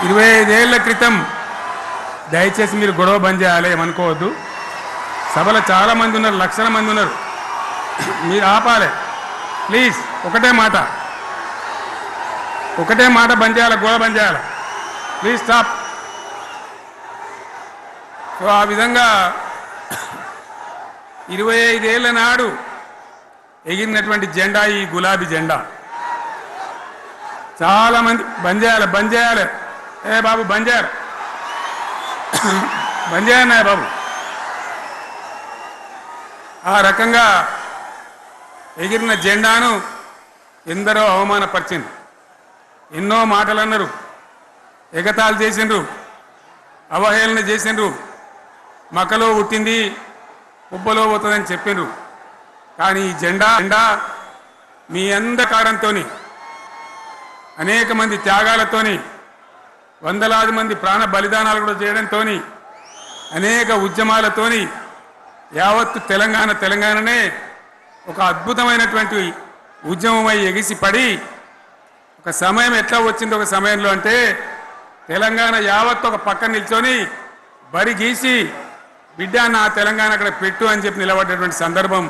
25 ఏళ్ల క్రితం దయచేసి మీరు గొడవ బంద్ చేయాలి, ఏమనుకోవద్దు. సభలో చాలా మంది ఉన్నారు, లక్షల మంది ఉన్నారు. మీరు ఆపాలి ప్లీజ్. ఒకటే మాట బంద్ చేయాలి, గొడవ బంద్ చేయాలి. Please stop. సో ఆ విధంగా 25 ఏళ్ల నాడు ఎగిరినటువంటి జెండా ఈ గులాబీ జెండా. చాలా మంది బంద్ చేయాలి. ఏ బాబు బంద్ చేయాలి బాబు. ఆ రకంగా ఎగిరిన జెండాను ఎందరో అవమానపరిచింది, ఎన్నో మాటలు అన్నారు, ఎగతాళి చేసిండ్రు, అవహేళన చేసిండ్రు. మకలో పుట్టింది ఉబ్బలో పోతుందని చెప్పిండ్రు. కానీ ఈ జెండా మీ అంధకారంతో, అనేక మంది త్యాగాలతోని, వందలాది మంది ప్రాణ బలిదానాలు కూడా చేయడంతో, అనేక ఉద్యమాలతోని యావత్తు తెలంగాణనే ఒక అద్భుతమైనటువంటి ఉద్యమమై ఎగిసిపడి ఒక సమయం ఎట్లా వచ్చింది, ఒక సమయంలో అంటే తెలంగాణ యావత్తు ఒక పక్కన నిల్చొని బరి గీసి బిడ్డ నా తెలంగాణ అక్కడ పెట్టు అని చెప్పి నిలబడ్డటువంటి సందర్భం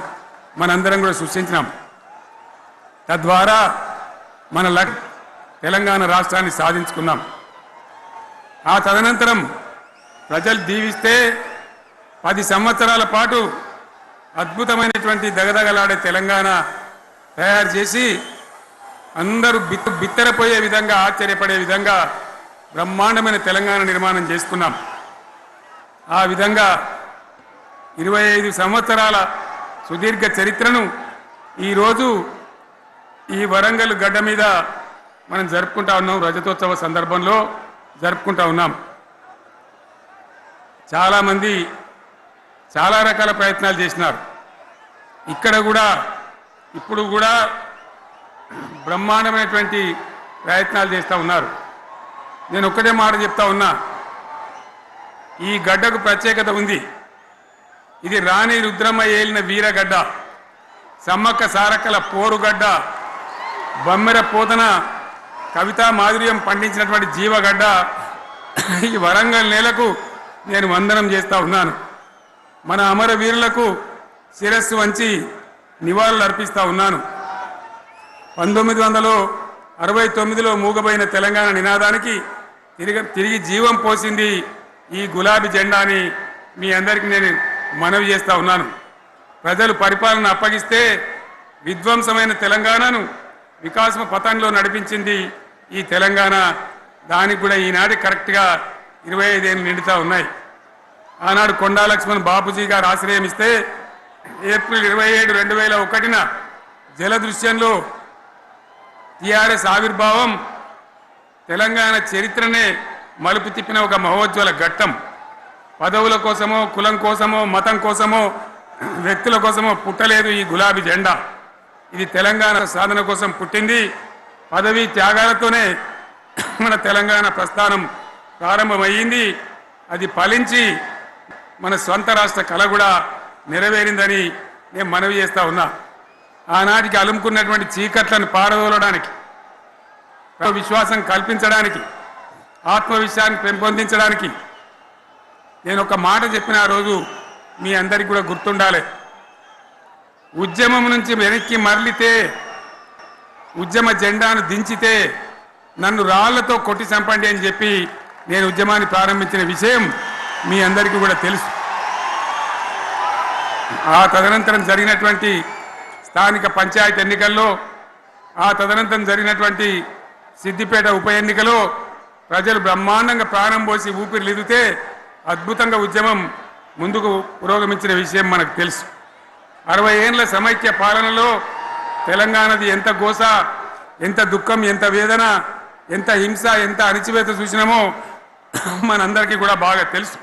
మనందరం కూడా సృష్టించినాం. తద్వారా మన తెలంగాణ రాష్ట్రాన్ని సాధించుకున్నాం. ఆ తదనంతరం ప్రజలు దీవిస్తే 10 సంవత్సరాల పాటు అద్భుతమైనటువంటి దగదగలాడే తెలంగాణ తయారు చేసి అందరూ బిత్తరపోయే విధంగా, ఆశ్చర్యపడే విధంగా బ్రహ్మాండమైన తెలంగాణ నిర్మాణం చేసుకున్నాం. ఆ విధంగా 25 సంవత్సరాల సుదీర్ఘ చరిత్రను ఈరోజు ఈ వరంగల్ గడ్డ మీద మనం జరుపుకుంటా ఉన్నాం. రజతోత్సవ సందర్భంలో జరుపుకుంటా ఉన్నాం. చాలామంది చాలా రకాల ప్రయత్నాలు చేసినారు. ఇక్కడ కూడా ఇప్పుడు కూడా బ్రహ్మాండమైనటువంటి ప్రయత్నాలు చేస్తూ ఉన్నారు. నేను ఒక్కటే మాట చెప్తా ఉన్నా, ఈ గడ్డకు ప్రత్యేకత ఉంది. ఇది రాణి రుద్రమ్మ ఏలిన వీరగడ్డ, సమ్మక్క సారక్కల పోరుగడ్డ, బమ్మెర పోతన కవితా మాధుర్యం పండించినటువంటి జీవగడ్డ. ఈ వరంగల్ నేలకు నేను వందనం చేస్తూ ఉన్నాను. మన అమరవీరులకు శిరస్సు వంచి నివాళులు అర్పిస్తూ ఉన్నాను. 1969లో మూగబోయిన తెలంగాణ నినాదానికి తిరిగి జీవం పోసింది ఈ గులాబీ జెండా అని మీ అందరికీ నేను మనవి చేస్తూ ఉన్నాను. ప్రజలు పరిపాలన అప్పగిస్తే విధ్వంసమైన తెలంగాణను వికాసమ పథంలో నడిపించింది ఈ తెలంగాణ. దానికి కూడా ఈనాటి కరెక్ట్గా 25 ఏళ్ళు నిండుతూ ఉన్నాయి. ఆనాడు కొండా లక్ష్మణ్ బాపూజీ గారు ఆశ్రయం ఇస్తే ఏప్రిల్ 27, 2001న జలదృశ్యంలో టీఆర్ఎస్ ఆవిర్భావం తెలంగాణ చరిత్రనే మలుపు తిప్పిన ఒక మహోజ్వల ఘట్టం. పదవుల కోసమో, కులం కోసమో, మతం కోసమో, వ్యక్తుల కోసమో పుట్టలేదు ఈ గులాబీ జెండా. ఇది తెలంగాణ సాధన కోసం పుట్టింది. పదవి త్యాగాలతోనే మన తెలంగాణ ప్రస్థానం ప్రారంభమయ్యింది. అది ఫలించి మన స్వంత రాష్ట్ర కళ కూడా నెరవేరిందని నేను మనవి చేస్తూ ఉన్నా. ఆనాటికి అలుముకున్నటువంటి చీకట్లను పారదోలడానికి, విశ్వాసం కల్పించడానికి, ఆత్మవిశ్వాసాన్ని పెంపొందించడానికి నేను ఒక మాట చెప్పిన ఆ రోజు మీ అందరికీ కూడా గుర్తుండాలి. ఉద్యమం నుంచి వెనక్కి మరలితే, ఉద్యమ జెండాను దించితే నన్ను రాళ్లతో కొట్టి చంపండి అని చెప్పి నేను ఉద్యమాన్ని ప్రారంభించిన విషయం మీ అందరికీ కూడా తెలుసు. ఆ తదనంతరం జరిగినటువంటి స్థానిక పంచాయతీ ఎన్నికల్లో, ఆ తదనంతరం జరిగినటువంటి సిద్దిపేట ఉప ఎన్నికలో ప్రజలు బ్రహ్మాండంగా ప్రాణం పోసి ఊపిరిలిదితే అద్భుతంగా ఉద్యమం ముందుకు పురోగమించిన విషయం మనకు తెలుసు. 60 ఏళ్ల సమైక్య పాలనలో తెలంగాణది ఎంత గోస, ఎంత దుఃఖం, ఎంత వేదన, ఎంత హింస, ఎంత అణిచివేత చూసినామో మనందరికీ కూడా బాగా తెలుసు.